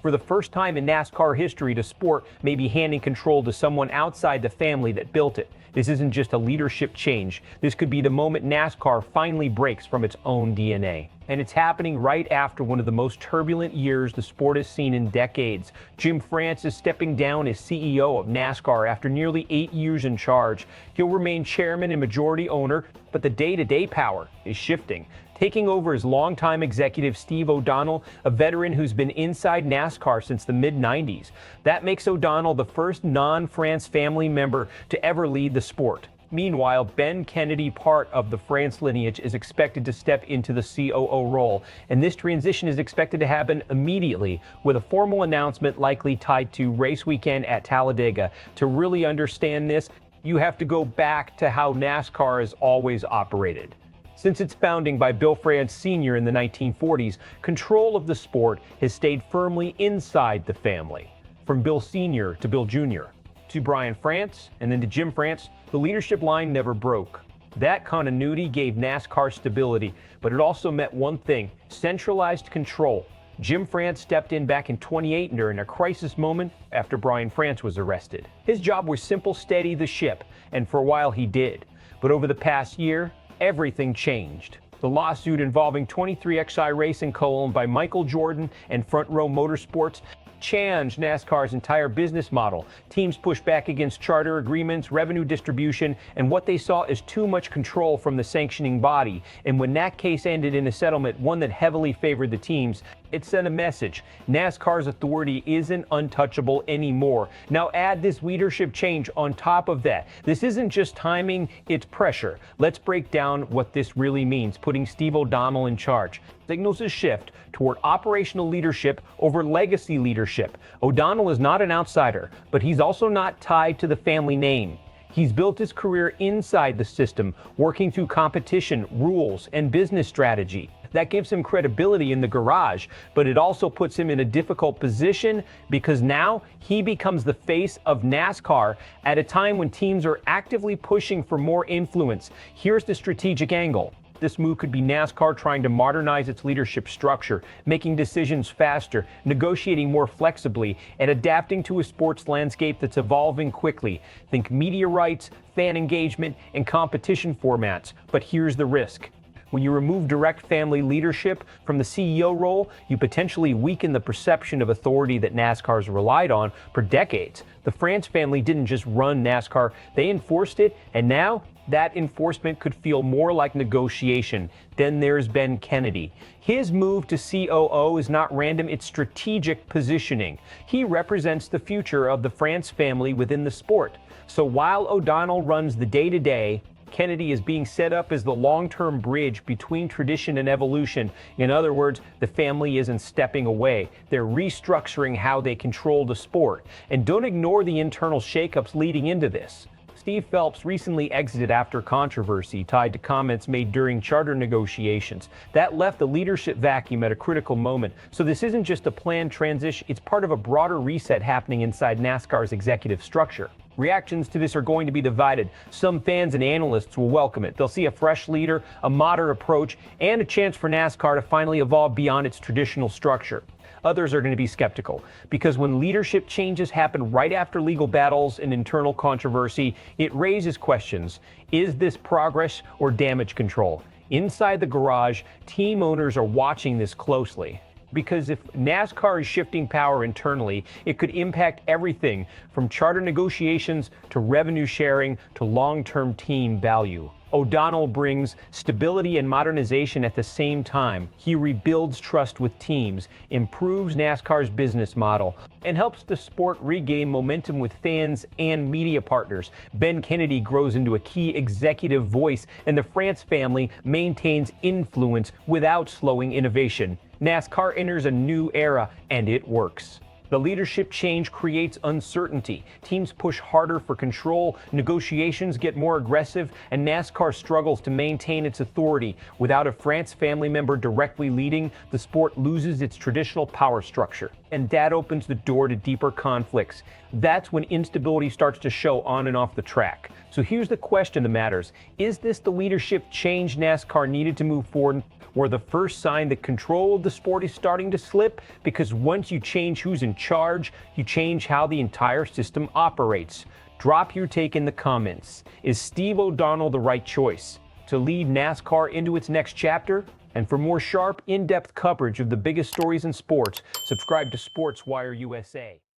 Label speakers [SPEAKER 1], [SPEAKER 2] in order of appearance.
[SPEAKER 1] For the first time in NASCAR history, the sport may be handing control to someone outside the family that built it. This isn't just a leadership change. This could be the moment NASCAR finally breaks from its own DNA. And it's happening right after one of the most turbulent years the sport has seen in decades. Jim France is stepping down as CEO of NASCAR after nearly 8 years in charge. He'll remain chairman and majority owner, but the day-to-day power is shifting. Taking over as longtime executive Steve O'Donnell, a veteran who's been inside NASCAR since the mid-90s. That makes O'Donnell the first non-France family member to ever lead the sport. Meanwhile, Ben Kennedy, part of the France lineage, is expected to step into the COO role, and this transition is expected to happen immediately, with a formal announcement likely tied to race weekend at Talladega. To really understand this, you have to go back to how NASCAR has always operated. Since its founding by Bill France Sr. in the 1940s, control of the sport has stayed firmly inside the family. From Bill Sr. to Bill Jr., to Brian France, and then to Jim France, the leadership line never broke. That continuity gave NASCAR stability, but it also meant one thing: centralized control. Jim France stepped in back in 2018 during a crisis moment after Brian France was arrested. His job was simple: steady the ship, and for a while he did. But over the past year, everything changed. The lawsuit involving 23XI Racing, co-owned by Michael Jordan and Row Motorsports, changed NASCAR's entire business model. Teams pushed back against charter agreements, revenue distribution, and what they saw as too much control from the sanctioning body. And when that case ended in a settlement, one that heavily favored the teams, it sent a message: NASCAR's authority isn't untouchable anymore. Now add this leadership change on top of that. This isn't just timing, it's pressure. Let's break down what this really means, putting Steve O'Donnell in charge. Signals a shift toward operational leadership over legacy leadership. O'Donnell is not an outsider, but he's also not tied to the family name. He's built his career inside the system, working through competition, rules, and business strategy. That gives him credibility in the garage, but it also puts him in a difficult position because now he becomes the face of NASCAR at a time when teams are actively pushing for more influence. Here's the strategic angle. This move could be NASCAR trying to modernize its leadership structure, making decisions faster, negotiating more flexibly, and adapting to a sports landscape that's evolving quickly. Think media rights, fan engagement, and competition formats. But here's the risk. When you remove direct family leadership from the CEO role, you potentially weaken the perception of authority that NASCAR's relied on for decades. The France family didn't just run NASCAR, they enforced it, and now that enforcement could feel more like negotiation. Then there's Ben Kennedy. His move to COO is not random, it's strategic positioning. He represents the future of the France family within the sport. So while O'Donnell runs the day-to-day, Kennedy is being set up as the long-term bridge between tradition and evolution. In other words, the family isn't stepping away. They're restructuring how they control the sport. And don't ignore the internal shakeups leading into this. Steve Phelps recently exited after controversy tied to comments made during charter negotiations. That left the leadership vacuum at a critical moment. So this isn't just a planned transition, it's part of a broader reset happening inside NASCAR's executive structure. Reactions to this are going to be divided. Some fans and analysts will welcome it. They'll see a fresh leader, a modern approach, and a chance for NASCAR to finally evolve beyond its traditional structure. Others are going to be skeptical, because when leadership changes happen right after legal battles and internal controversy, it raises questions. Is this progress or damage control? Inside the garage, team owners are watching this closely. Because if NASCAR is shifting power internally, it could impact everything from charter negotiations to revenue sharing to long-term team value. O'Donnell brings stability and modernization at the same time. He rebuilds trust with teams, improves NASCAR's business model, and helps the sport regain momentum with fans and media partners. Ben Kennedy grows into a key executive voice, and the France family maintains influence without slowing innovation. NASCAR enters a new era, and it works. The leadership change creates uncertainty. Teams push harder for control, negotiations get more aggressive, and NASCAR struggles to maintain its authority. Without a France family member directly leading, the sport loses its traditional power structure. and that opens the door to deeper conflicts. That's when instability starts to show on and off the track. So here's the question that matters. Is this the leadership change NASCAR needed to move forward, or the first sign that control of the sport is starting to slip? Because once you change who's in charge, you change how the entire system operates. Drop your take in the comments. Is Steve O'Donnell the right choice to lead NASCAR into its next chapter? And for more sharp, in-depth coverage of the biggest stories in sports, subscribe to SportsWire USA.